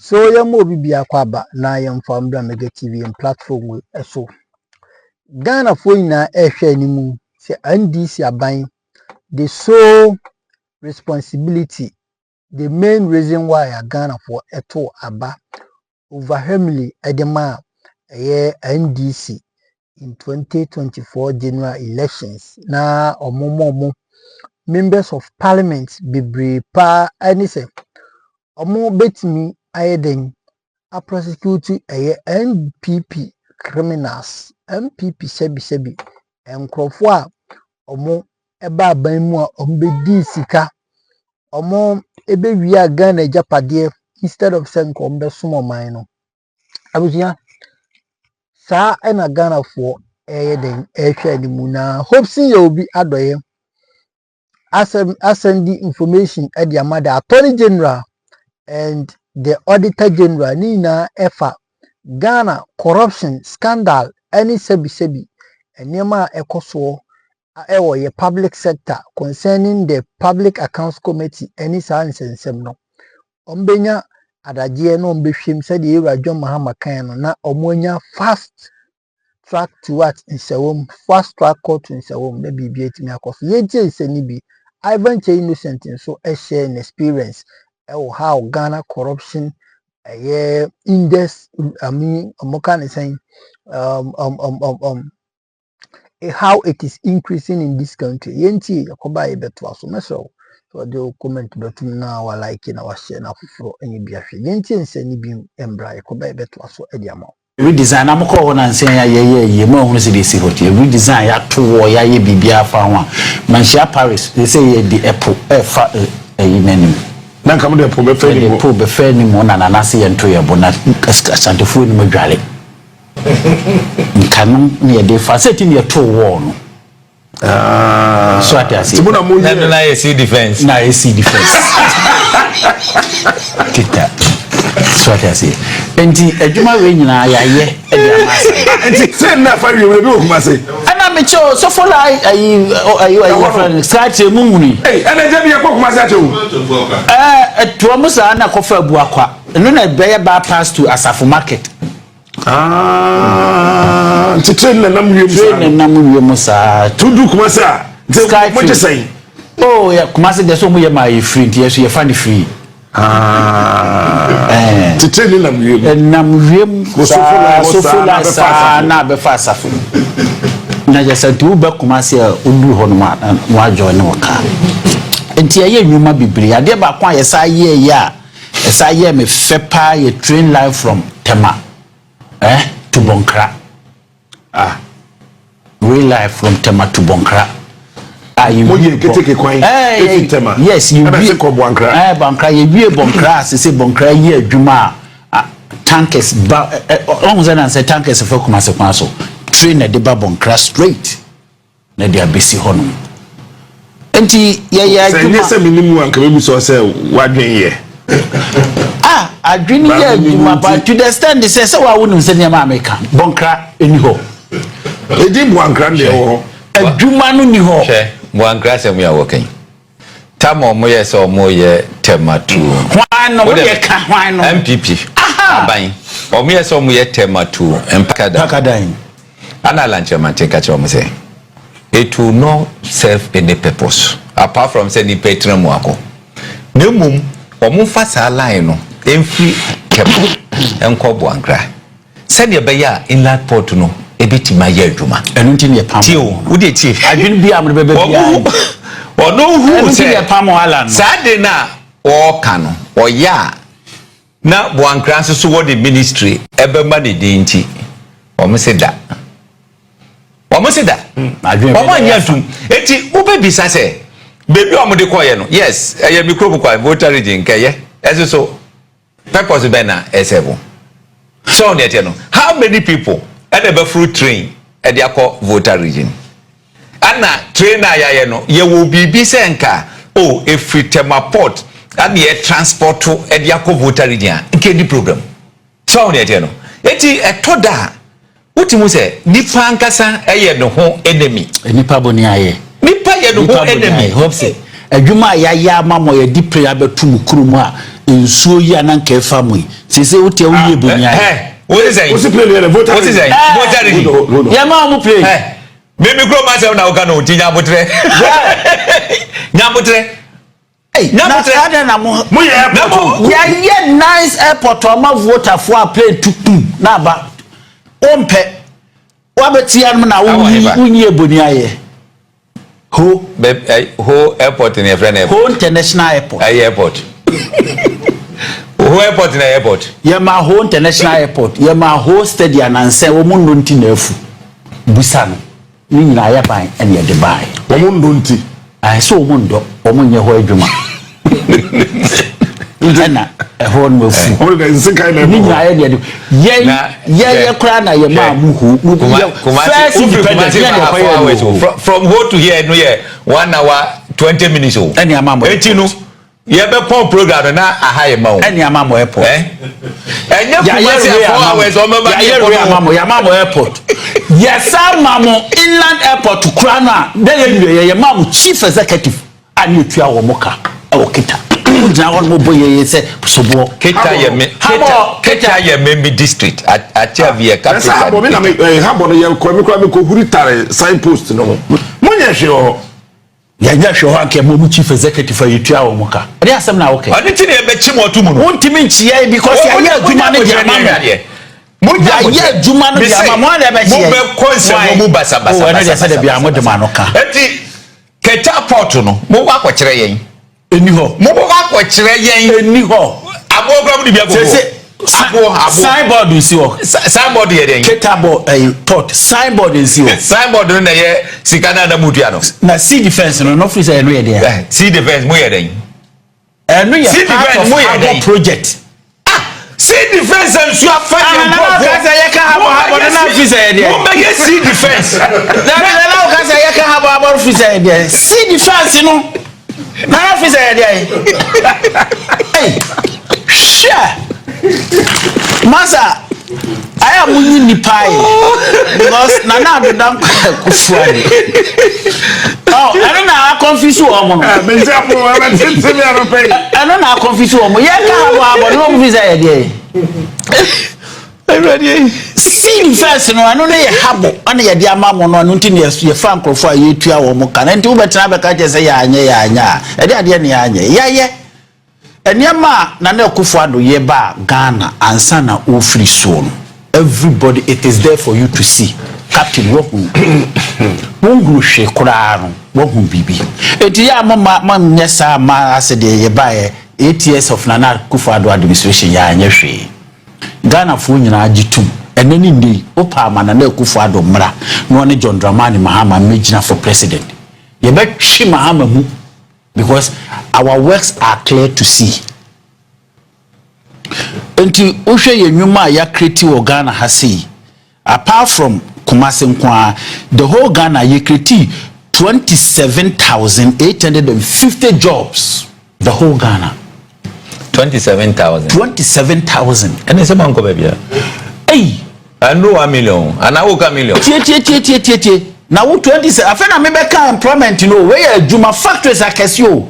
So ya mo bibia kwaba na ya mfambra Mega TV and platform we so Ghana fo ina ehwe animu se NDC aban the sole responsibility, the main reason why Ghana for eto aba overwhelmingly edema NDC in 2024 general elections na omomo members of parliament bebre pa anise omo betimi ayeden a prosecute NPP criminals MPP sebi enkrofo a omo eba aban mu a ombedi sika omo ebe wi Ghana japade instead of saying kombe sumo man no abusia sa ena Ghana for den ehwe animu na Hopeson Adorye ascendi information at the Amada Attorney General and the Auditor General Nina Efa Ghana corruption scandal any sebi and nema ekoso ye public sector concerning the Public Accounts Committee any science and semno ombenya adaje no mbehwem said the John Mahama kan na omonya fast track to what in sewom fast track court in sewom na bibia etimi akoso ye je seni bi Ivan Che innocent so share an experience how Ghana corruption index Mokan is saying how it is increasing in this country. Yenti yakoba ebeto aso meso so the comment betum na wa like na wa share na fufuro enye biahwe yenti nsani bi embra yakoba ebeto aso ediama redesign am call on and say ye mo hu se dey see hot redesign ya to wo ya ye bibia fa ho manshia Paris they say ye the apple fa nanim na kam de apple be fe ni mo na na se ye nto ye bona Ashanti fu ni madwale nkanom ne de fa set ni to wo no so at as tibuna mo na ye see defense tita so at as enti adwuma we nyina ya ye e de amasa enti say na fa we be okuma say ana me cho so for like ayi start mumuni ana je bi okuma say acho to amusa na kofa abu akwa no na be ya bypass to Asafo market nti train na namwe musa tudu kuma sa mo je say oh ya kuma say so mo ye my free nti yeso ye fan free ti train na namwe sofula sa na be fa Asafo na je say tu be kuma say odu ho no ma join waka nti ye nyuma bibiri ade ba kwa ye sa ye ya sa ye me fepa ye train line from Tema to Bonkra. Real life from Tema to Bonkra. You take a coin. Yes, you be Bonkra. Bonkra, you be Bonkra, say Bonkra, ye Juma tankers, almost and say tankers for Kumaso. Train at the Bonkra straight. Nadia Bessi Honum. And you say minimum and can so say what ye. I dream here, but to the stand, they say, so I wouldn't send your American. Bonkra in ho. They did one grand or a Jumanu ni ho. One grass and we are working. Tamo moye so moye Tema to why no MPP. Buying. Or me so moye Tema to Pakadine. Anna Lanchaman take a chom say. It will not serve any purpose apart from sending patron wako. No mum. Omufa sa line no emfi kepo enko Boankra said ye beya inland port no ebitima ye adwuma enu nti ne pam tio wo de tie adwin bia amre bebe bia ono hu se ye pam ala no sade na o ka no o ya na Boankra so wo de ministry ebema ne de nti omseda adwin o ma nyatum eti wo be bisa se baby omode koye no yes eye microbe kwa voter region keye so purpose be na esebo so on yet no how many people at the fruit train at the voter region ana train ayaye no ye wo bibi senka oh if Tema port and ye transport to at the voter region nke di program so on yet no eti etoda utimu se nipa nkasa eye no ho enemy nipa boni aye nipa ye no ho enemy hope say adwuma ya mamo ye di prayer betum kurum a nsuo yi ananka family say what you will be. What is it? What's the play there? What is it? Voter ready. Yeah, mama play. Maybe grow myself now. Can you change abutre? Nyabutre. Hey, nyabutre. Yeah, nice airport. Oma voter for a play to naba. Ompe. Wabeti na unye boniaye. Ho airport in your friend airport. Ho international airport. Airport. Ho airport in airport. Yema ho international airport. Yema ho stadium and say womun nti na afu. Busano. Ni nyina ya ban ene ye de bai. Womun nti. Ai so womun do womun ye ho adwuma. Ina ho no afu. Wo ga nsin kai na. Ni nyina ya de ye kra na ye ma mu hu. First independent from ho to here no ye 1 hour 20 minutes o. Eni amamo. Etinu ye be pon program na aha ye ma o. Eni amamo airport. Enye kumasi 4 hours o me ba ye amamo airport. Yes, mamo inland airport to Krana. Then ye mamu chief executive and you tua wo moka e wo kita. Ujina won mo boye say sobo kita ye membi district at via capital. Habo me na me habo no ye ko me ko huri tare signpost no. Munye hwe ho. Ya nya hwe ho anke mo chief executive you tua wo moka. Ade asem na wo ke. Ade ti na e be chi mo tu mu no. Wontimi nchie because ya nya adwuma ne dia mama. Moja juma no dia mama na be chie. Mo be konse mo basa. O na dia say de bia mo de manoka. Enti keta port no mo wa kwakire yen. Eni ho. Mo wa kwakire yen eni ho. Abogram ni bia go. Abo signboard nsi ho. Signboard ye den. Keta bo port signboard nsi ho. Signboard no na ye sikana na mutua no. Na sea defense no free say no ye there. Sea defense mo ye den. No ye part of our project. Sea defense and so fighting. Na ka say ye ka habo na free say there. Mo be sea defense. Na ka say ye ka habo free say there. Sea defense no. Na free say there. Hey. Sure. Masa I am winning the pie because Nana do not kufuani. Oh, I don't know how confused you are. I don't know how confused you are. Yeah, but no visa idea. I'm ready. See first, no, I know they have on your dear mamma on until your fan for you 2 hours more. Can and 2 better have a catch as a ya. Yeah. Enyama na na kufuado ye ba Ghana ansa na o free zone. Everybody, it is there for you to see. Captain Wohu. Wongu hwe kura no, wohu bibi. Enti ya mama nyesa ma asede ye ba 8 years of Nana Kufuado administration ya anyehwe. Ghana fo nyina agitum. Enani ndi opa ma Nana Kufuado mra. No ne John Dramani Mahama mejina for president. Ye be twi Mahama mu. Because our works are clear to see. Enti ohwe ye nwuma ya create o Ghana ha sei. Apart from Kumasi Nkwa, the whole Ghana ye create 27,850 jobs. The whole Ghana. 27,000. 27,000. And it's a manko baby. Hey, I know 1 million. And I work 1 million. Tie. Now 27. I find me back employment, you know, where Juma factories are casio.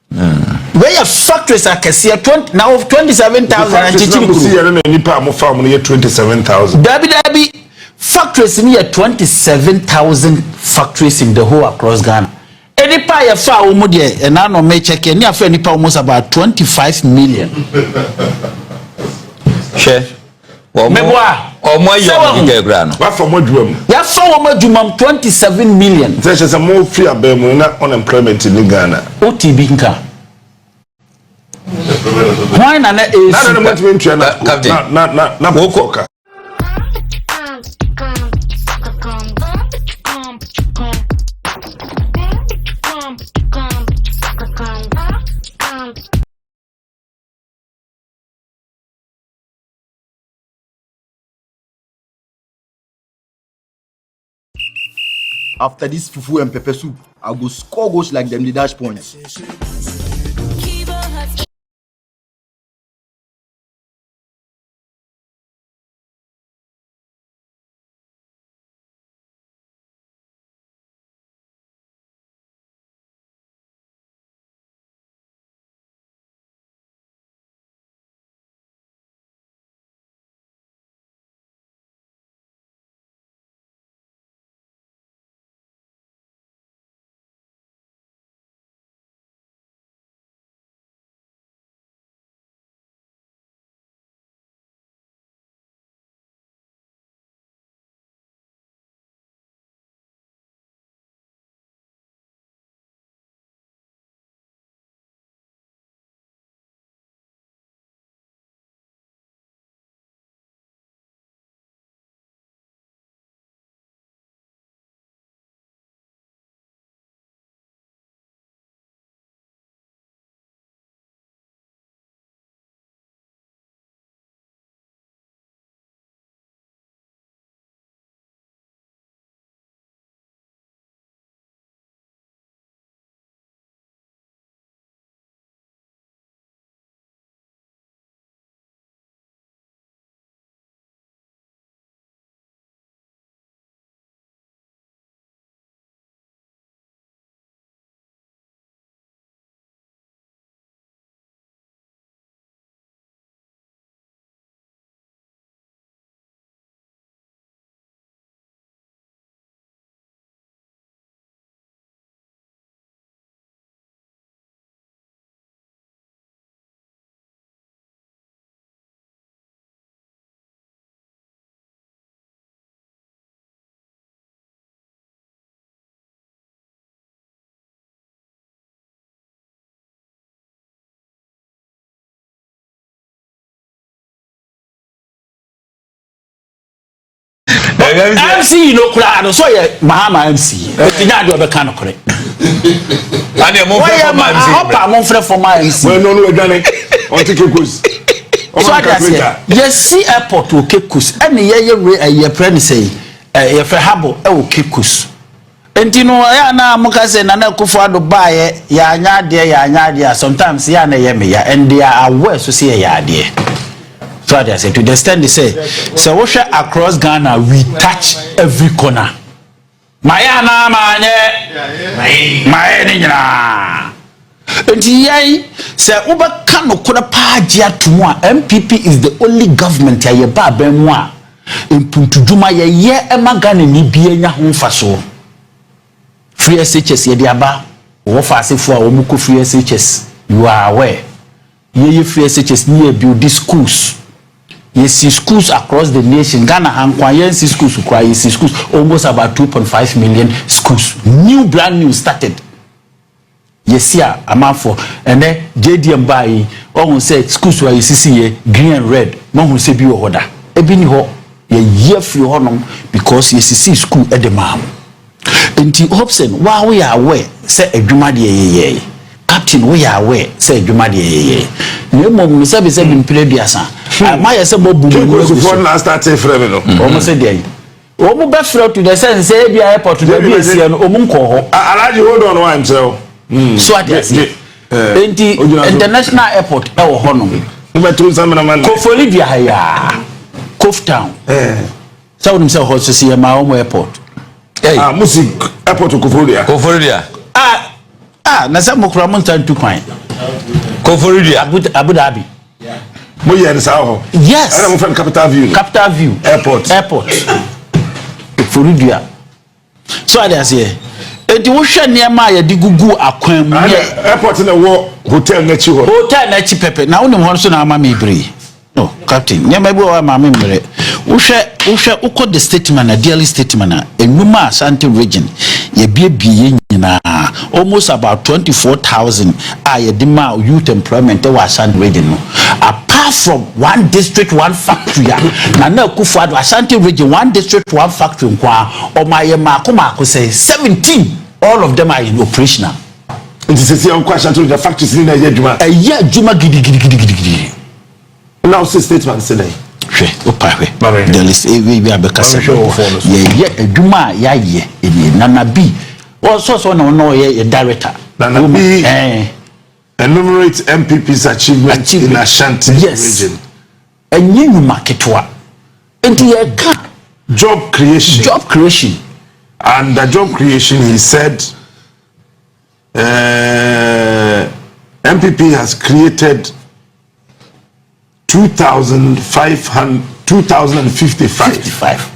Where your factories are casio 20 now 27,000 and nipa mo farm no 27,000. Dabi factories near 27,000 factories in the whole across Ghana. Any pa ya fa wo mu de and no me check any afa nipa almost about 25 million. Share. Meboa. Omo yo nke gra no. Wa for modwam. Ya fa wo madwumam 27 million. Say say more free abem na unemployment in Ghana. OTB nka. Why na na e na motivate na foka. After this fufu and pepper soup, I go score goals like them the dash points. MC no kura so ye mahama MC etinya de obeka no kore ade mo fẹ́ for my MC hopa mo fẹ́ for my MC we no edwane on take course so yes see airport o kekus ene ye friend say ye fẹ́ habo e o kekus enti no ya na muka say na Akufo Addo baaye ya anya de sometimes ya na ye me ya and they are aware so say ya de so I say to the extent they say so we share across Ghana we touch every corner maya na manye ni nyina enti yai say ubaka no koda paaji atumu a MPP is the only government ya ba ban mu a impuntuduma ye ema Ghana ni bia nya ho faso free SHS ye dia ba wo fa asefo a wo muko free SHS you are aware ye free SHS ni build these schools. Yes, schools across the nation. Ghana hankwa yes schools ukwa yes schools almost about 2.5 million schools. New brand new started. Yes here amount for and then JDM buy on say schools where you see green and red. No who say be order. Ebi ni ho ye year free honum because yes see school at the mam. Enti Hopeson wa we are aware say adwuma de ye captain we are aware say adwuma de ye. Nemom say be say mpire duasa. My say bobu before last start frame no almost say dey omu be free to the sense say be airport to be esi no omu nko ho alaji hold on one himself so at the international airport e wo ho no we to some man Kofoli bia ya Kof town so we say ho so see ma omu airport music airport Kofoli na say mokura mon tan tu kwan Kofoli Abu Dhabi yes. I don't Capital View airport Florida. So I say enti wo hwe ne ma ya digugu akwan mu airport na wo hotel na chi pepe na wonim ho so na ama me bre no captain ne ma bi wo ama me mbre wo hwe uko the statement na daily statement na enuma Ashanti region ye bie nyina almost about 24,000 are the youth employment wa Ashanti region no apart from one district one factory na Akufo Addo Ashanti region one district one factory kwa o maye mako say 17 all of them are in operational nti sisi on kwa Ashanti the factories ni na ye adwuma gidi now say statement say hwe opahwe the list we abeka say ye adwuma ya ye eni nana bi so no ye director nana bi enumerate MPP's achievement in Ashanti region. And you marketwa. And the job creation. And the job creation, he said, MPP has created 2,055.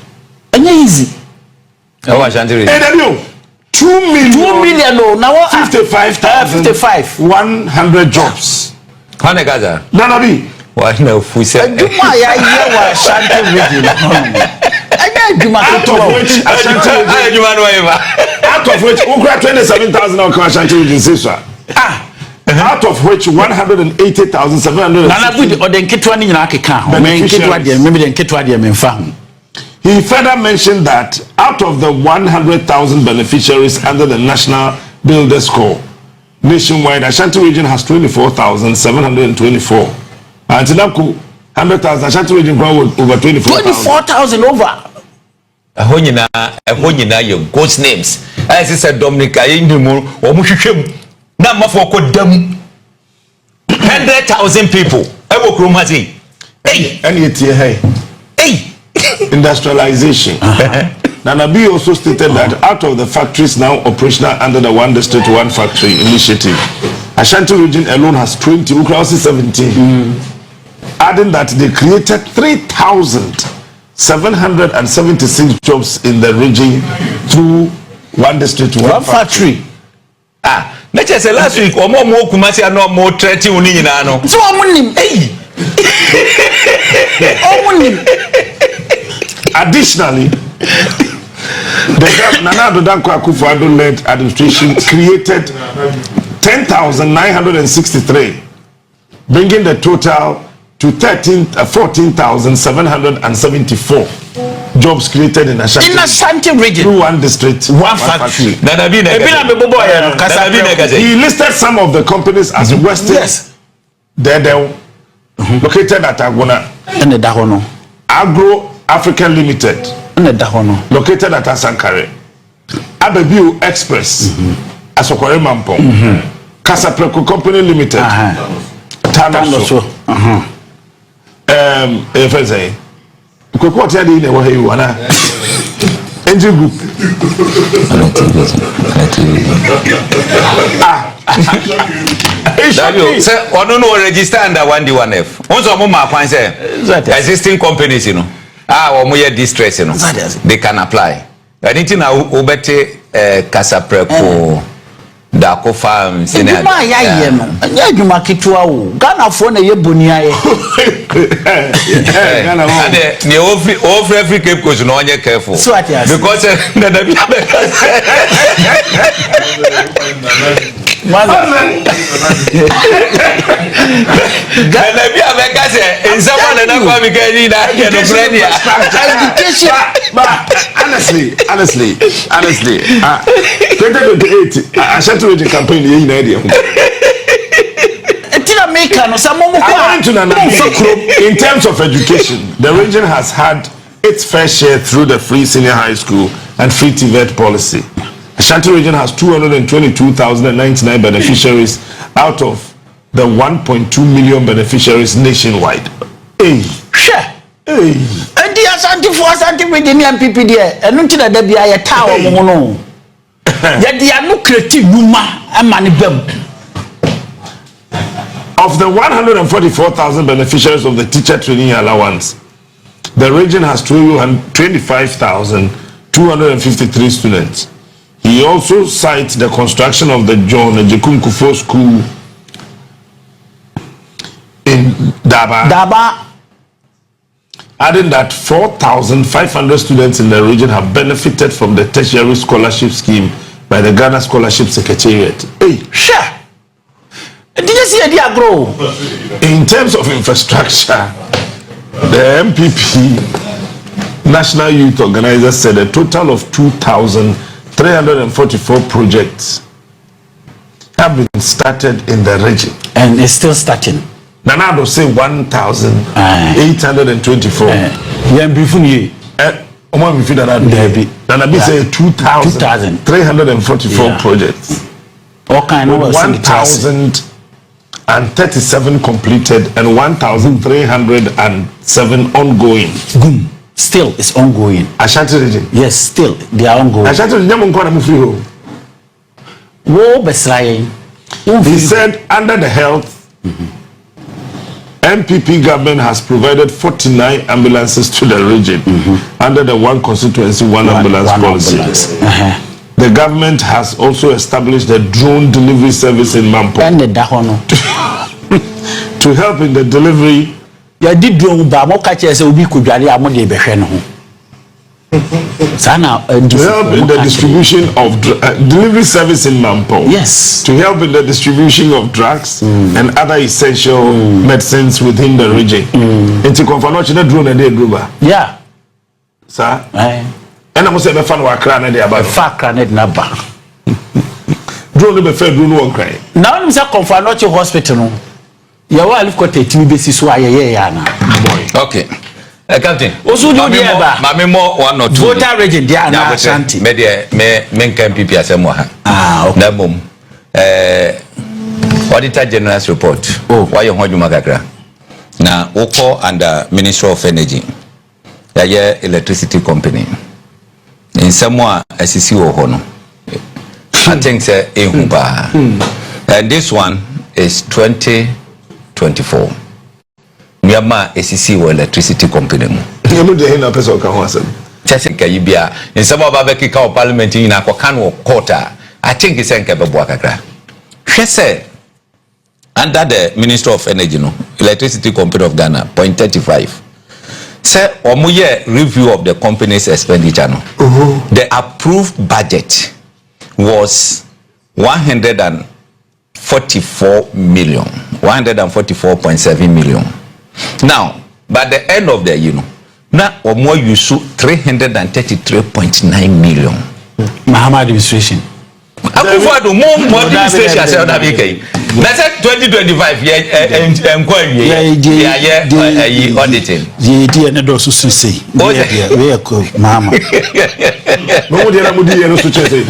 And easy. Oh, Ashanti region. 2 million no now 55,100 jobs. Kwane gaza. Nanabi. What no fuse. Duma ya ye wa Ashanti region. Anya duma out of which Ashanti region out of which ukra 27,000 on Ashanti region siswa. Out of which 180,700. Nanabi oden ketwa ni nyina akeka ho. Men ketwa de maybe den ketwa de men fa. He further mentioned that out of the 100,000 beneficiaries under the National Builders Corps, nationwide, Ashanti region has 24,724. And Tinaku, 100,000, Ashanti region over 24,000 over. Ahonyina your ghost names. As he said, Dominic, I ain't more or Mushim. Number for Kodam 100,000 people. I will Krumati. Hey, and yet, hey. Industrialization. Nanabi also stated that out of the factories now operational under the one district one factory initiative, Ashanti region alone has 20, Ukraine 17. Adding that they created 3,776 jobs in the region through one district one factory. Let's say last week, or more Kumasi and no more 30 unina. So I'm additionally, the Nana Akufo Addo led administration created 10,963, bringing the total to 14,774 jobs created in Ashanti region through one district, one factory. He listed some of the companies as Western. Yes. They're located at Agona. Agro African Limited. Located at Asankare. Abebu Express. Asokore Mampong. Casapreco Company Limited. Tanoso. What are you wana? Angel Group. Sir, I don't know register under 1D1F. Once a moment, I say existing companies, you know, or more distress, you know, they can apply. Anything I obete Casapreco. Dako farm senior ya no anya adwuma ketewa wo Ghana fo na ye boni aye Ghana wo ne offer every cape coach no onye careful because na da bi Ghana bi abeka se nsama na kwa mi gani na ke no friend ya education but honestly 2028 Ashanti region campaign ye na dey in terms of education, the region has had its fair share through the free senior high school and free TVET policy. Ashanti region has 222,099 beneficiaries out of the 1.2 million beneficiaries nationwide. Hey, sure. Hey, and the Ashanti for Ashanti region MPP there, and not that there be a tower mono. Yet they are no creative numa and money bem. Of the 144,000 beneficiaries of the teacher training allowance, the region has 25,253 students. He also cites the construction of the John Ejekun Kufuor School in Daba, adding that 4,500 students in the region have benefited from the tertiary scholarship scheme by the Ghana Scholarship Secretariat. Hey, sure. Did you see a dear grow? In terms of infrastructure, the MPP National Youth Organizer said a total of 2,344 projects have been started in the region. And it's still starting. Nanado say 1,824. Nanabi say 2,344 projects. All kind of 1,037 completed and 1,307 ongoing. Still, it's ongoing. Ashanti region? Yes, still, they are ongoing. Ashanti region, he said under the health, MPP government has provided 49 ambulances to the region under the one constituency, one ambulance policy. The government has also established a drone delivery service in Mampo to help in the delivery. To help in the distribution of delivery service in Mampo. Yes. To help in the distribution of drugs and other essential medicines within the region. Into confirmation drone and yeah. Sir? And I'm saying the fan work ran there about far granted number. Drone be fair drone one cry. Now I'm say confirmation hospital. Your wife got a TV basis why na. Okay. Captain. Also do Mami more one or two. Voter region there na Ashanti. Me MPP asem wa ha. Okay. Na bom. Auditor General's report. Why you hoduma kakra. Na woko under Ministry of Energy. Ya electricity company. In somewhere SEC or hono. I think say ehuba. And this one is 2024. Miyama SEC or electricity company. You dey na person kan ho asem. Chese you bia. In some of our kika of parliament in akwakan quarter. I think it's enke bebo akakra. Hwese under the Minister of Energy no, Electricity Company of Ghana, 0.35. Say omuye review of the company's expenditure no. The approved budget was 144 million, 144.7 million. Now, by the end of the year, now or more you shoot 333.9 million. Mahama administration. Akufo-Addo more administration as well that we let's say 2025 inquiry auditing. The end of say. We are Mahama. No dey na mudi no so chese.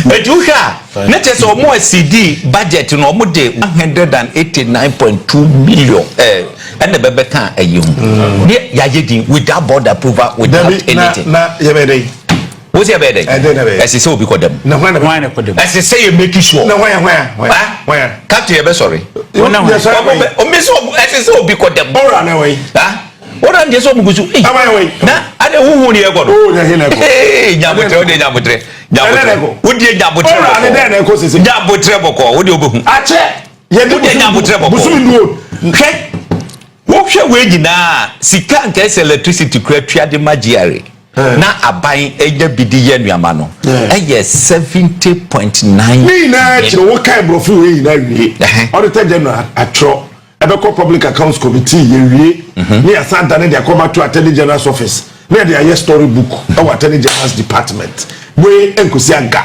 Ejuha net is more CD budget no mo dey 189.2 million and the bebe kan ayum. Ya yedin without board approval without anything. Na yebede. What's your bed? As you say, we call them. No, why as you say, you make it sure. No, where? Captain, you're sorry. Oh, Miss, as you say, we call them. All right, away. What are you so good to eat? Away. I don't know who you're going to. Oh, hey, Jabutre. Would you Jabutre? Jabutre, would you go? Ache, you do Jabutre. What shall we na? Sika and case electricity create the magiari. Na abayin eje bidiye nuama no eye 70.9 ni na chiro wo kai brofu we na wie Auditor General atro ebeko Public Accounts Committee ye wie ni Asante na dia come to Attorney General's office na dia ye story book e wa Attorney General's department we enkosi aga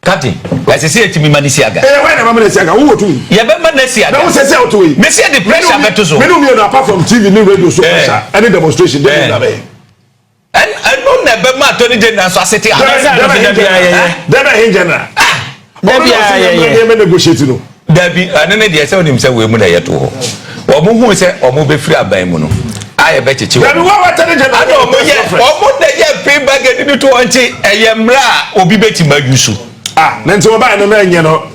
Captain as say etimi manisi aga why na manisi aga wo tu ye be manisi aga na wo say o tu we me say the pressure beto so me no me apart from TV ni radio so pressure any demonstration dey na be and no never ma Attorney General so aseti Debbie General Debbie negotiate no Debbie anene de say onim say we mu na yeto ho omo hu say omo be free aban mu no aye be cheche Debbie what Attorney General omo na ye free bag ni to onchi eyemra obi beti majusu na nti oba na na nye no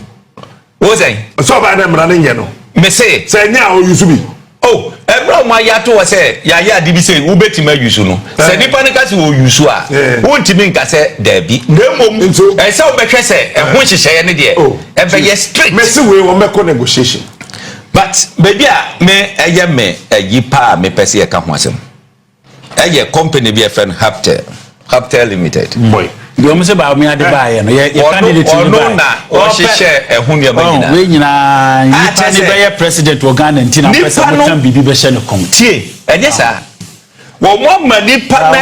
wo say so oba na mra na nye no me say nya o yusu bi oh ebra ma ya to say ya dibi say wo beti majusu no say nipa ne ka se wo yusu a won timi nka say Debbie nemom e say obehwe say e ho hyehye ne de e be ye strict me say we won make negotiation but baby a me eye me yipa me pese e ka ho asem eye company be friend Hopeson Limited boy the almost about me at the buyer no ye candidate no na o hyehye e ho ne magina we nyina yipa ne be president of Ghana ntina pese mo tan bibi be hye ne kom tie enye sa wo mo mani pa na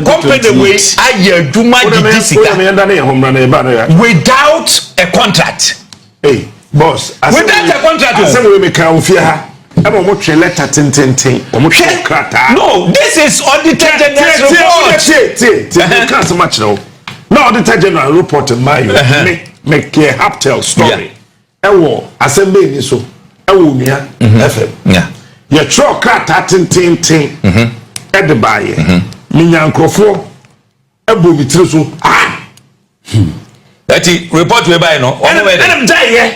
company we aye aduma di sika without a contract hey boss without a contract I say we make am fear ha e mo tre letter tintintin o mo tre krata no this is Auditor General's report tie can't so much now no Auditor General report my make Hopeson story e wo assembly ni so e wo nua FM yeah ye tro krata tintintin e de baye ni nyankrofo e bo mi tire so ati report we buy no on we dem die here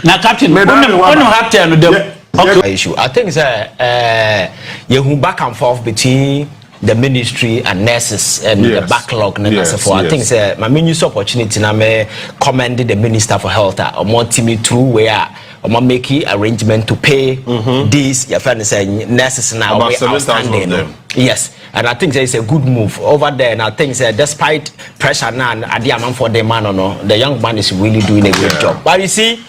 na captain on Hopeson no dem okay issue I think you back and forth between the ministry and nurses and the backlog and so forth. I think my main use opportunity na me commend the Minister for Health or more team through where or making arrangement to pay these your friend say nurses now we outstanding. Yes, and I think it's a good move over there. And I think despite pressure now at the amount for the man or no, the young man is really doing a great job. But you see,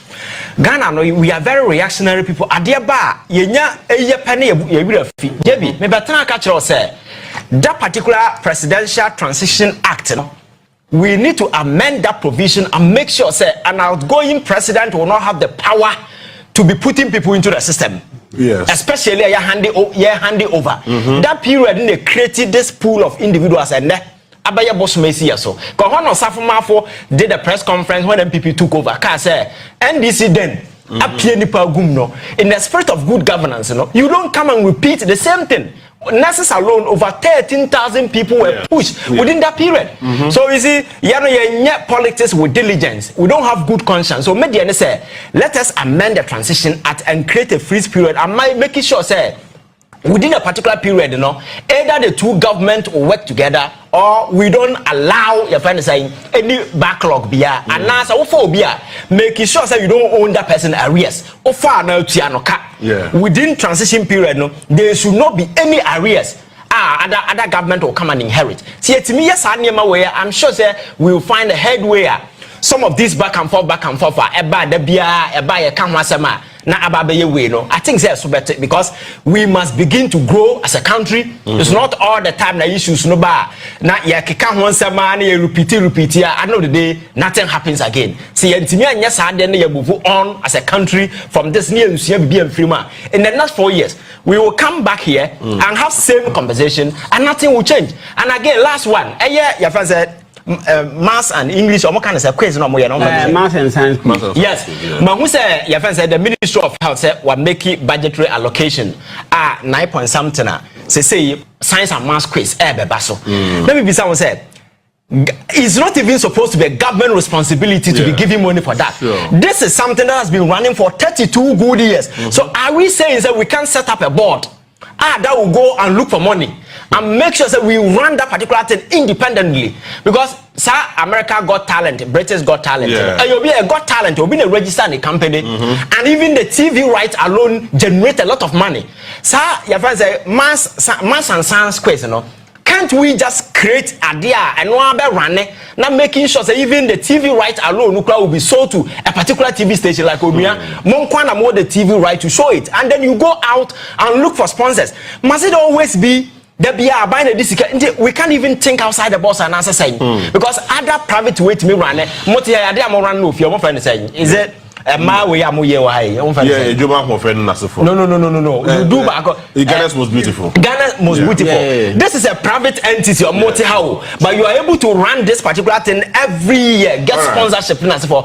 Ghana, no, we are very reactionary people. Adiaba, yenya penny ye will fit. JB, me better catch us say that particular Presidential Transition Act, no, we need to amend that provision and make sure say an outgoing president will not have the power to be putting people into the system. Yes. Especially a handy over. That period they created this pool of individuals and abaya boss Messi so. Because one of Safumafo did a press conference when MPP took over. Can say NDC then appear nipa gumno in the spirit of good governance. You don't come and repeat the same thing. Nurses alone, over 13,000 people were pushed within that period. So you see, politics with diligence. We don't have good conscience. So media say, let us amend the Transition Act and create a freeze period. And making sure say within a particular period, either the two governments will work together or we don't allow your friend saying any backlog be and now so making sure that you don't own that person arrears or far now within transition period there should not be any arrears. Other government will come and inherit. See to me yes I'm sure we will find a headway some of these back and forth eba de bia eba ye kan ho asema na ababeye we no I think say so better because we must begin to grow as a country. It's not all the time na issues no ba na ya keka ho nsema na ya repeat at the end of the day nothing happens again. See yentimi anya sa de na ya move on as a country from this near nsua bibi amfirima. In the next 4 years we will come back here and have same conversation and nothing will change. And again last one your friend said maths and English or kind of say quiz no more maths and science yes but who say your friend said the Ministry of Health said what make it budgetary allocation 9 point something say science and maths quiz baso let me be someone said it's not even supposed to be a government responsibility to be giving money for that. This is something that has been running for 32 good years. So are we saying that we can't set up a board that will go and look for money and make sure that we run that particular thing independently? Because sir, America got talent, British got talent, you'll be a got talent, you'll be a registered in a company, and even the TV rights alone generate a lot of money. Sir, your friends say mass and science quiz, you know. Can't we just create idea and run it, not making sure that even the TV rights alone will be sold to a particular TV station like Omia, Monkwana more the TV right to show it, and then you go out and look for sponsors. Must it always be that buying this? We can't even think outside the box and answer saying because other private way to me run it. Your friend saying is it? My way, I'm here. No. You do back. Ghana's most beautiful. Ghana's most beautiful. This is a private entity or multi-how, but you are able to run this particular thing every year, get sponsorship.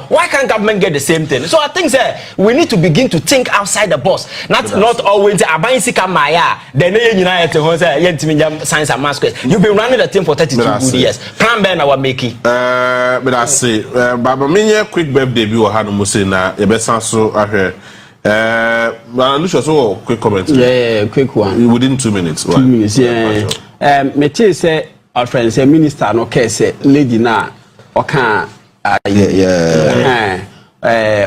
Why can't government get the same thing? So I think that we need to begin to think outside the box. Not always buying sika maya. Then science and maths. You've been running the thing for 32 good years. Plan B now making. But I say, Baba, me quick birthday debut or Musina. You better so ahead. So quick comment. Yeah, quick one. Within 2 minutes. 2 minutes. Yeah. Me say our friend say minister no care say lady na oka.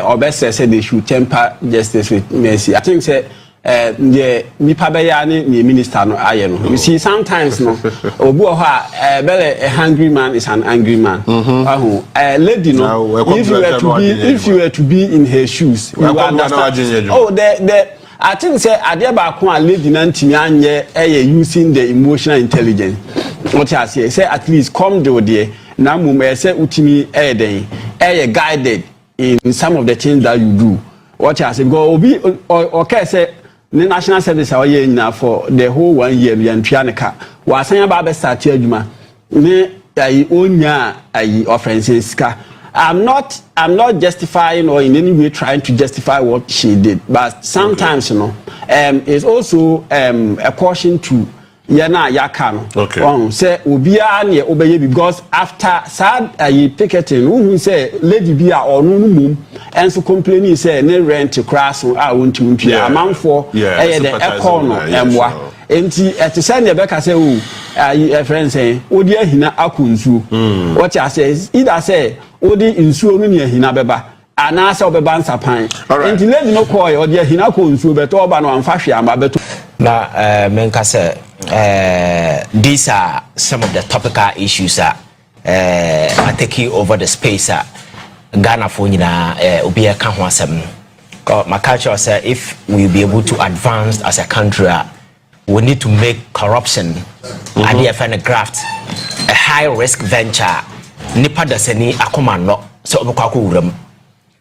Or best say they should temper justice with mercy. I think say the nipa beya ni minister no aye no. You see sometimes no obu ha a hungry man is an angry man. Lady no if you were to be in her shoes you understand. Oh the I think say ade ba ko a lady na ntimi anye using the emotional intelligence. What I say at least come there na mum say utimi den guided in some of the things that you do. What I say go obi okay say the national service are here for the whole 1 year. Yantrianica was saying about the start juma. Me, I own ya offenses. I'm not justifying or in any way trying to justify what she did, but sometimes you know, it's also a caution to yana yakano. Okay. Say ubia ne obeye because after sad picketing, who say lady bia or no mum and so complaining say ne rent crash I want to amount for the econo emwa. Enti at send the back say oh a friend say odia hina akunsu. What I say either say odi insuo no ne hina beba anasa obeba nsapan. Enti lady no call odia hina kunsu beto oba no amfa hwe amba beto na menka say these are some of the topical issues that are taking over the space Ghana for obi aka ho asem. My culture say if we be able to advance as a country we need to make corruption and a graft a high risk venture nipa dasani akoma no so obekwa wuram.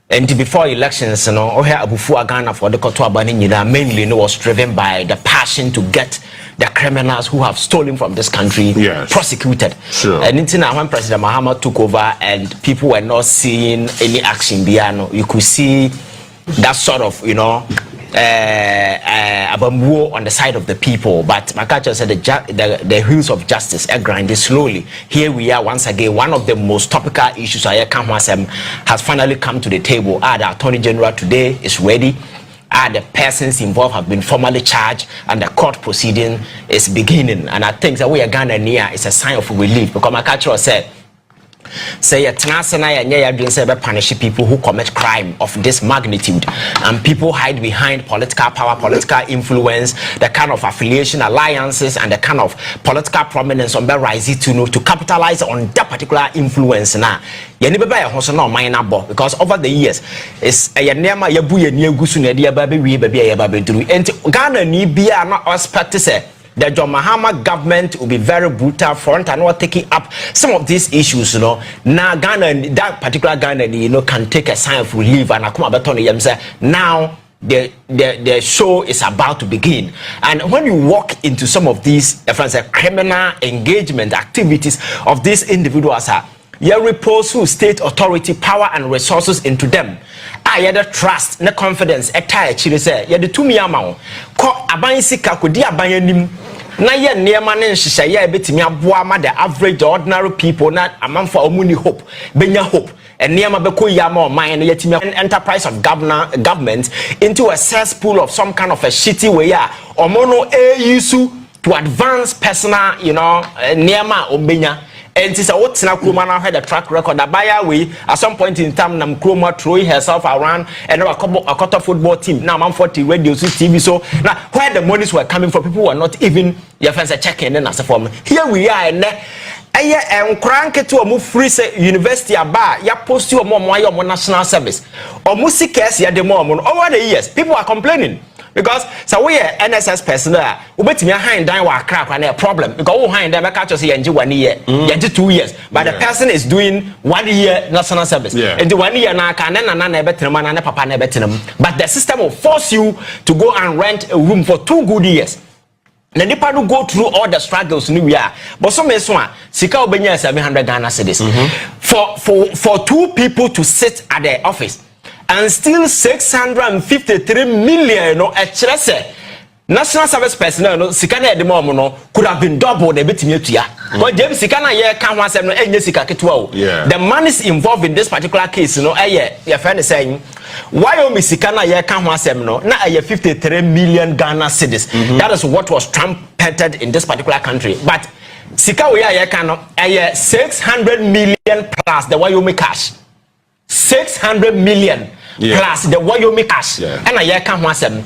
And before elections, you know, Abufu Ghana for the Koto Abani mainly was driven by the passion to get the criminals who have stolen from this country prosecuted. Sure. And when President Mahama took over and people were not seeing any action, you could see that sort of, you know, war on the side of the people. But Makacha said the wheels of justice are grinding slowly. Here we are once again. One of the most topical issues has finally come to the table. The Attorney General today is ready. The persons involved have been formally charged and the court proceeding is beginning. And I think that we are Ghana near is a sign of relief because Makacha said say tenasena ya nya ya dwen say be punish people who commit crime of this magnitude, and people hide behind political power, political influence, the kind of affiliation, alliances, and the kind of political prominence on the rise to capitalize on that particular influence. Now yeni beba ya hoso na minor bo, because over the years is a nema ya bu ye ni egusu na dia ba be wi ba bia ya ba beduru enti Ghana ni bia na expect say the John Mahama government will be very brutal front and not taking up some of these issues, you know. Now Ghana, that particular Ghana, you know, can take a sign of relief and I come about on say now the show is about to begin. And when you walk into some of these criminal engagement activities of these individuals, you repose who state authority, power and resources into them. I had a trust, no confidence, a tie chile say, you the 2 miamao, ko abansika kodi abanyanim. Na ye neema ne nhyehyɛ ye betimi aboa ma the average ordinary people na amanfo omuni hope benya hope neema beko yama o man na yetimi enterprise of government into a cesspool of some kind of a shitty way omono use to advance personal, you know, neema ombenya. And it's a what Kroma now had a track record. Abaya way at some point in time, Nam Kroma throwing herself around and a quarter football team. Now I'm 40 radio TV. So now where the monies were coming from, people were not even your friends are checking and as a form. Here we are and crank to a move free university aba ya post you more national service. Or music ya the moment over the years. People are complaining. Because so we are NSS personnel, we bet me behind down our crack and a problem because we behind them catch us here 1 year, 2 years, but the person is doing 1 year national service. And the 1 year now can then papa but the system will force you to go and rent a room for 2 good years. The nipa do go through all the struggles new year, but some meswa sika obenya 700 Ghana cedis for 2 people to sit at the office. And still 653 million, no, national service personnel, no, sikana at the moment, no, could have been doubled a bit in ya. But James Sikana, can't want the money is involved in this particular case, you know, your friend is saying, why only Sikana, can't want no, now 53 million Ghana cedis. That is what was trumpeted in this particular country. But Sika, can 600 million plus the Wyoming cash. 600 million plus the Wyoming cash. And I can't want them.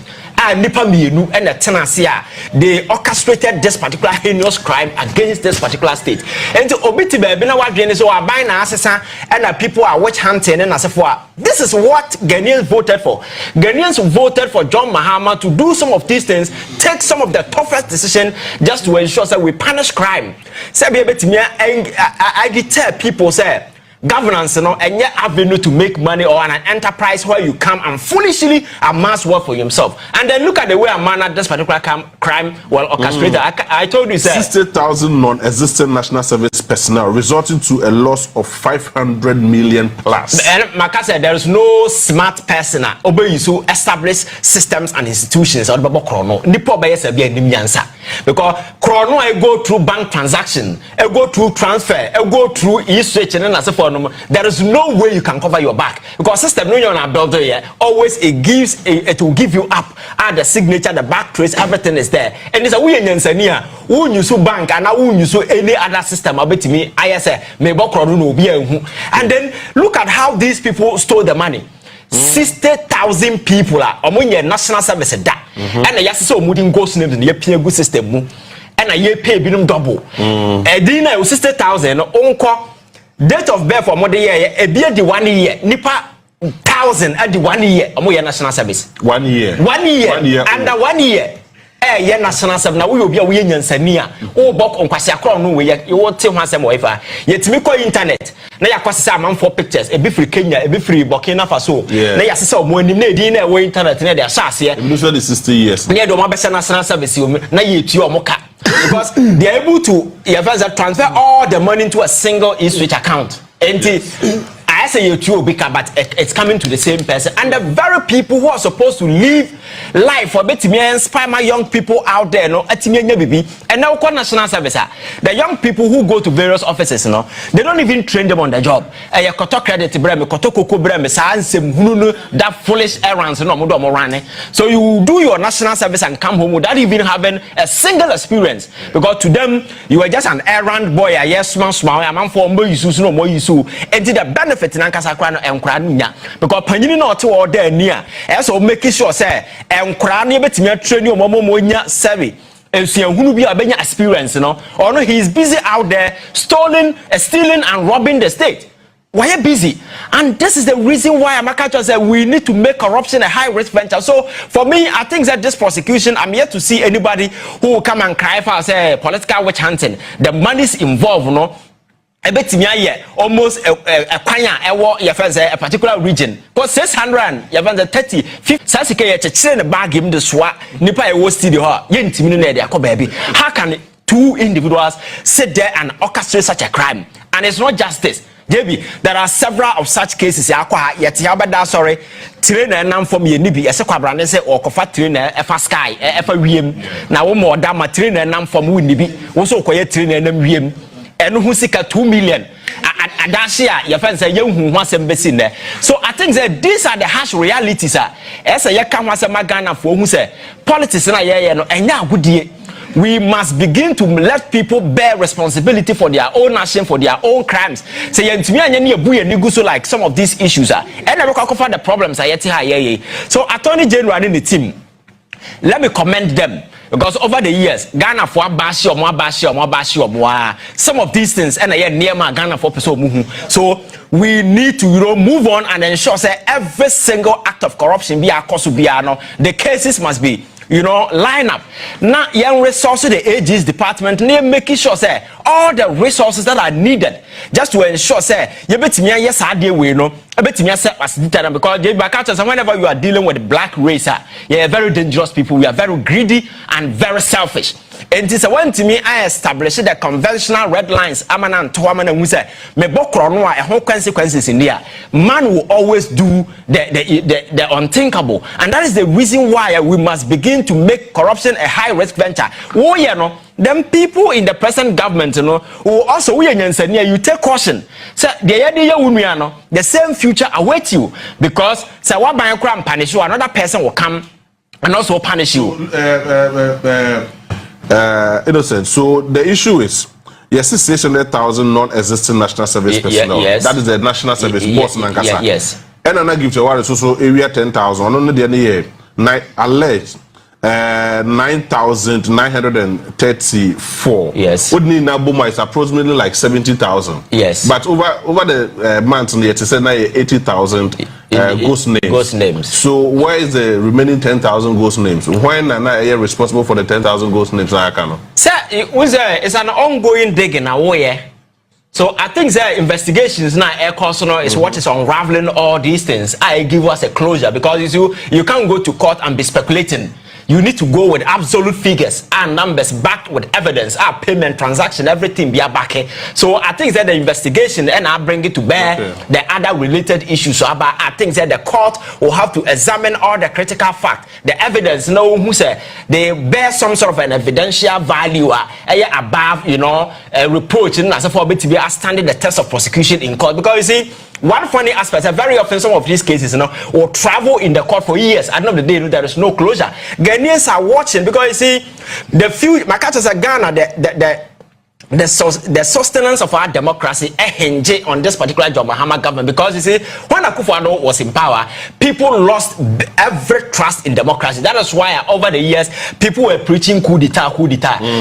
Nipa mienu and the tenacia, they orchestrated this particular heinous crime against this particular state. And to obiti be na wadwene so aban na asesa and the people are witch hunting and asefo. This is what Ghanaians voted for. Ghanaians voted for John Mahama to do some of these things, take some of the toughest decision just to ensure that we punish crime. Say be betimi I deter people say governance, you know, and yet avenue to make money or an enterprise where you come and foolishly amass wealth for yourself. And then look at the way a man at this particular crime well orchestrated. I told you, sir, 60,000 non-existent national service personnel, resulting to a loss of 500 million plus. And Maka said there is no smart person obey you establish systems and institutions or chrono. Because chrono I go through bank transaction, I go through transfer, I go through e-switch and then as a there is no way you can cover your back because system no you're not builder here always it will give you up at the signature, the back trace, everything is there. And it's a way in Tanzania who use bank and who use any other system about me I say maybe and then look at how these people stole the money. 60,000 people are among your national service and I just saw moving ghost names in the good system and I pay binum double and then 60,000 uncle date of birth for more year a beer the 1 year nipa 1,000 at the 1 year your national service 1 year under 1 year yeah national service now we will be a we in Sania oh bok on kwasi akron no we you want to one sem wifi yet me call internet na ya kwasi am for pictures e be free Kenya e be free Burkina Faso na ya sesa mo anim na edi na we internet na dia share e be the 60 years na do ma be national service na ye tu o mo ka because they are able to transfer all the money into a single e-switch account. And I say you too big, but it's coming to the same person. And the very people who are supposed to live life for better me inspire my young people out there, no, and now national service. The young people who go to various offices, no, they don't even train them on the job. Credit that foolish errands, no, so you do your national service and come home without even having a single experience, because to them you are just an errand boy. Yes, small, a man for more use, no more use, and the benefit in Ankasakran and Krania, because Panini not to order near, so making sure say and Krania bet me train you momo savvy. And see who be a better experience, you know, or no, he's busy out there stealing and robbing the state. Why are you busy? And this is the reason why Amaka said we need to make corruption a high risk venture. So for me, I think that this prosecution, I'm yet to see anybody who will come and cry for say political witch hunting. The money's involved, you know. I bet me almost a particular region. Because 600, you have 30, 50, Sasika, the bag him the swat, Nipa was studio, baby. How can two individuals sit there and orchestrate such a crime? And it's not justice. JB, there are several of such cases. Yet, sorry, trainer nam for me, Nibi, as a quabrande say, or Kofa trainer, Sky, FM. Now, more damn trainer nam for Nibi, also quiet trainer name. And who seek 2 million. And that's here, your friends say, young who wants embassy there. So I think that these are the harsh realities. As a yakam was a magana for who say, politics and now good year. We must begin to let people bear responsibility for their own nation, for their own crimes. Say, to me, and so like some of these issues are. And I look for the problems. So, Attorney General in the team, let me commend them. Because over the years, Ghana for some of these things, and near my Ghana for person. So we need to move on and ensure that every single act of corruption be a cause to be the cases must be line up. Now, young resources, the AG's department, making sure say all the resources that are needed just to ensure say you bet me yes I deal with I bet me as because whenever you are dealing with the black race, you're very dangerous people. We are very greedy and very selfish. And it's when to me I established the conventional red lines. Amanan to woman and we say me bokro a whole consequences in there. Man will always do the unthinkable, and that is the reason why we must begin to make corruption a high risk venture. Oh yeah, them people in the present government, who also you take caution. So the same future awaits you, because so what by crime punish you, another person will come and also punish you. Innocent. So the issue is, yes, 600,000 non-existing national service personnel. Yes. That is the national service boss in Nankasa. Yes. And I give you one so area 10,000. Only the year alleged 9,934. Yes. Udni Nabuma is approximately like 70,000. Yes. But over the months, it's said 80,000 ghost names. Ghost names. So where is the remaining 10,000 ghost names? When are you responsible for the 10,000 ghost names? Sir, it's an ongoing digging away. So I think the investigations now is what is unraveling all these things. I give us a closure, because you can't go to court and be speculating. You need to go with absolute figures and numbers backed with evidence, payment, transaction, everything be back. So I think that the investigation and I bring it to bear the other related issues. So I think that the court will have to examine all the critical facts, the evidence. Who say they bear some sort of an evidential value above, reproach, and as for to be standing the test of prosecution in court. Because you see, one funny aspect, very often some of these cases, will travel in the court for years. At the end of the day, there is no closure. Ghanaians are watching, because you see, the few, my catches are Ghana, the sustenance of our democracy hinge on this particular John Mahama government, because you see, when Akufo-Addo was in power, people lost every trust in democracy. That is why over the years people were preaching coup d'etat.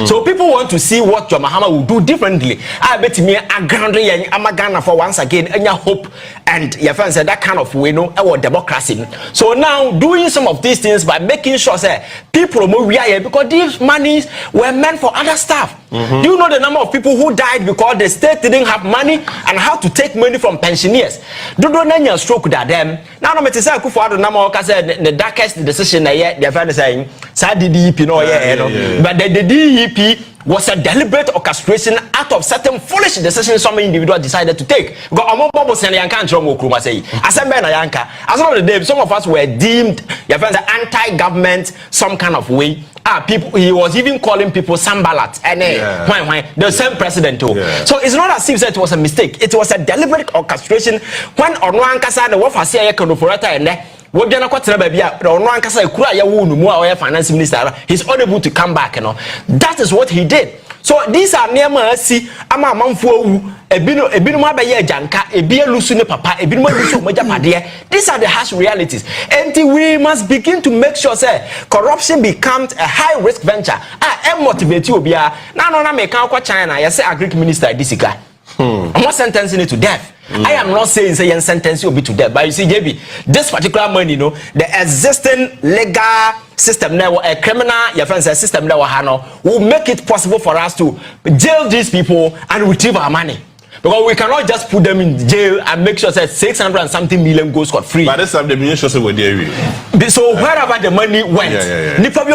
So people want to see what John Mahama will do differently. I bet me I'm Ghana for once again and hope and your friends said that kind of way our democracy. So now doing some of these things by making sure say people move here, because these monies were meant for other stuff. Do you know the number of people who died because the state didn't have money and how to take money from pensioners? Do not stroke that them. Now no matter say Akufo-Addo number said the darkest decision yet the friend saying Sad DEP no but the DEP was a deliberate orchestration out of certain foolish decisions some individual decided to take. Because Omobobo send Yanka and Chomo Kruma say, Assemble na Yanka. As long as the day, some of us were deemed anti-government some kind of way. People, he was even calling people sambalat and the same president too. So it's not as if it was a mistake. It was a deliberate orchestration when Onwankasa the Wafasi Konoforata and what gonna quite baby finance minister, he's unable to come back, you know. That is what he did. So these are near mercy, ama manfo ebino ma baye janka ebie lusu ne papa ebino ma lusu moja padie. These are the harsh realities. And we must begin to make sure say corruption becomes a high risk venture. Motivate you obia na no na make kwa China you say agric minister disika. I'm not sentencing it to death. I am not saying say sentence will be to death, but you see, JB, this particular money, you know, the existing legal system now, a criminal system now, will make it possible for us to jail these people and retrieve our money. Because we cannot just put them in jail and make sure that 600 and something million goes scot free. But this time the ministers were there. So wherever the money went, because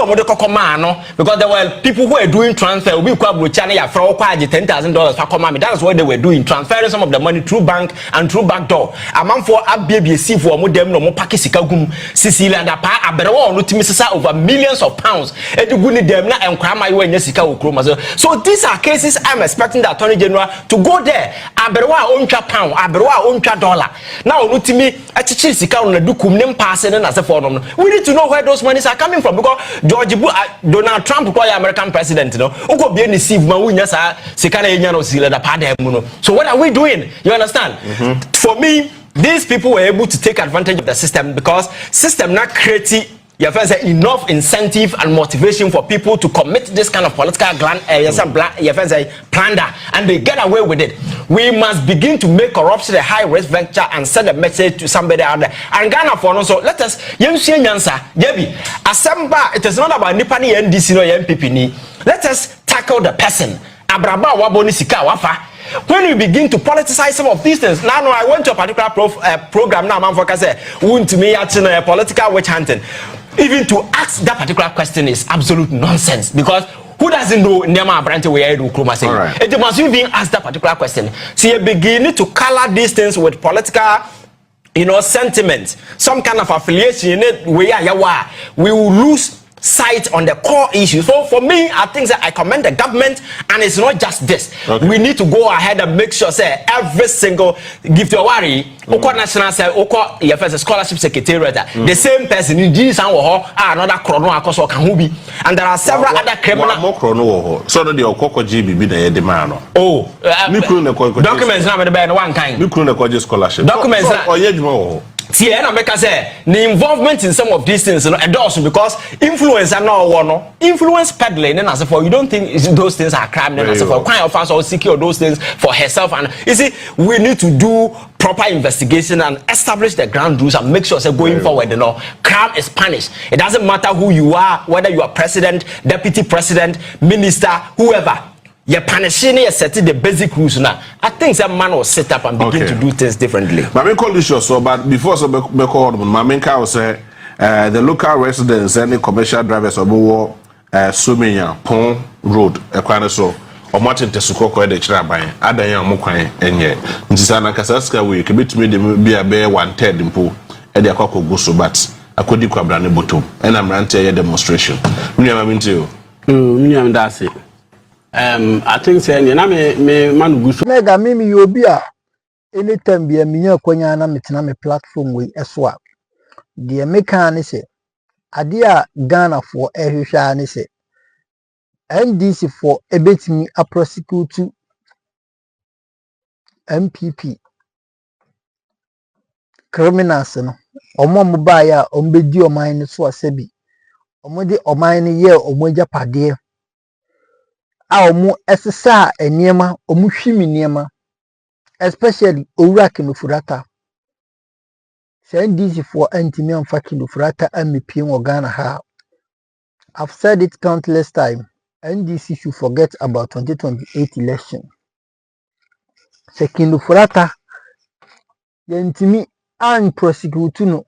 there were people who were doing transfer. We $10,000 for command. That is what they were doing, transferring some of the money through bank and through back door. Among for BBC for them no more Pakistan, Sicily and over millions of pounds. So these are cases I'm expecting the Attorney General to go there. Aberwa oncha pound, aberwa oncha dollar. Now ultimately, achichi sika on the dukum nem passing and as a forum. We need to know where those monies are coming from because Donald Trump, American president, you know, uko be receive mawunya sa sikana yenya no sila da pade muno. So what are we doing? You understand? For me, these people were able to take advantage of the system because system not creating enough incentive and motivation for people to commit this kind of political plunder, and they get away with it. We must begin to make corruption a high risk venture and send a message to somebody out there. And Ghana for also, let us Assemble, it is not about Nipani NDC or MPP ni. Let us tackle the person. Abraba waboni sika wafa. When we begin to politicize some of these things, now I went to a particular program now, man, for say, to me, a political witch hunting. Even to ask that particular question is absolute nonsense because who doesn't know Nema Branche where do Kruma say? It must even ask that particular question. So you begin to color these things with political, you know, sentiment, some kind of affiliation. We will lose sight on the core issues. So for me, I think that I commend the government, and it's not just this. We need to go ahead and make sure say every single give to worry. National say scholarship secretariat. The same person in this another chrono and there are several other criminal more chrono so the okoko GBB na demand. Documents na one kind. Scholarship. Documents the involvement in some of these things, you know, because influence are not one. Influence peddling, and as for you don't think those things are crime, then as for kind of us or secure those things for herself. And you see, we need to do proper investigation and establish the ground rules and make sure that going forward, you know, crime is punished. It doesn't matter who you are, whether you are president, deputy president, minister, whoever. You're punishing setting the basic rules now. I think that man will set up and begin to do things differently. My main call is so, but before so my main call say the local residents and the commercial drivers of Sumenya Pond Road, a kind of so. Or Martin Tesukoko de Chirabai, Adaya Mokwan, and yet, Nisana Casaska, we commit me to be a bear 1/3 in pool, and the Coco Gusso Bats, a Kodika Brand Bottom, and I'm ranting a demonstration. I mean to you. That's it. I think saying you know me man gusto mega mimi yobia anytime be me kwanya na metina me platform we eswa de meka ne se ade a Ghana for ehwehwa ne se NDC for ebetimi a prosecute MPP criminals no omo mobile a ombedi oman ne so asabi omo de oman ne ye omo japade omo esesa eniema omo hwimi niema especially owura kinofurata NDC for antimi amfa kinofurata amepie wo Ghana ha. I've said it countless times. NDC should forget about 2028 election. Kinofurata yentimi an prosecute no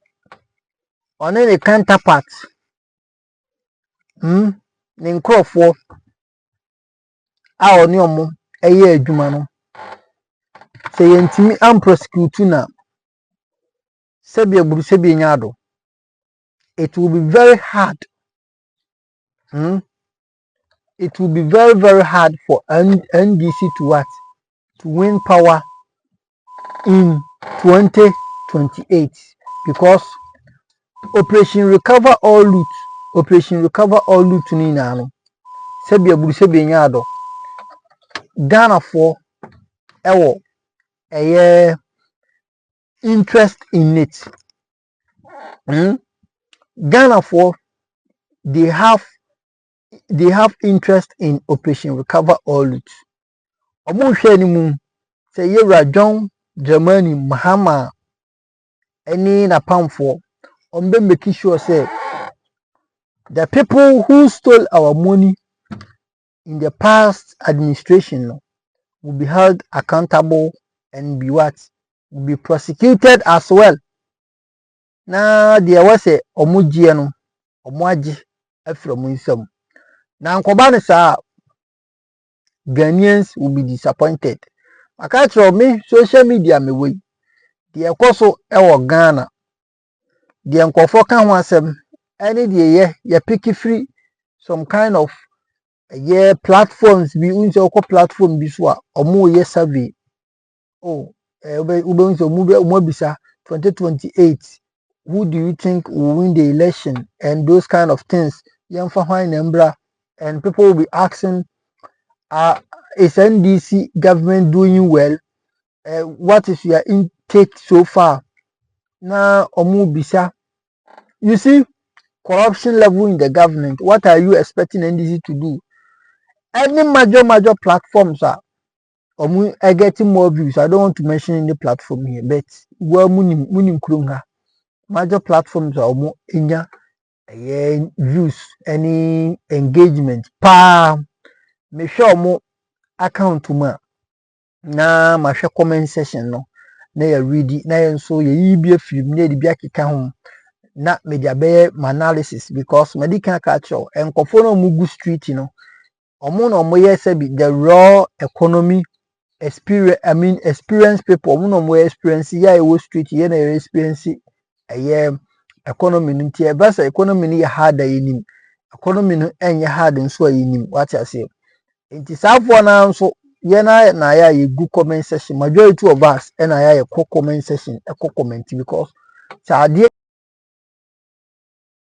on any counterpart ne nkrofo a oni omo eye adwuma no se yentimi am prosecute na sebi agburu sebi nyaado it will be very hard it will be very, very hard for NDC to what? To win power in 2028 because Operation Recover All Loot ni na no. Sebi aburu sebi nyado. Ghana for ewo interest in it. Ghana for they have interest in Operation Recover All Loot. Omo hwe ni mu say Yewra John Germany Mahama any na pamfo ombe make sure say the people who stole our money in the past administration will be held accountable and be what? Will be prosecuted as well. Na there was a omujie no omuaje afro mu nsam. Na nkoba ne saa Ghanaians will be disappointed. Akatro me social media me wey. The ekoso ewo Ghana. The nkofo kan ho asem any the ye pick free some kind of platforms bi unse ko platform bi so a omo ye survey. Oh, ube unse omo bisa 2028 who do you think will win the election and those kind of things. Yemfa hwan nambra and people will be asking is NDC government doing well? What is your intake so far? Na omo bisa. You see, corruption level in the government. What are you expecting NDC to do? Any major platforms are getting more views. I don't want to mention any platform here, but well, munim krunga. Major platforms are more inya views, any engagement. Me sure more account to ma na ma share comment section no. Na ya ready na ya so ye be film na di bia keka ho na media be analysis because medical culture enkofo no mugu street no omo no mo ye say the raw economy experience experience people omo no mo experience ya e street ye na experience economy nti e ba say economy ni hard ayenim economy no enye hard nso ayenim what I say nti safo na nso ye na ya ye good comment section majority of us na ya ye comment section comment because sa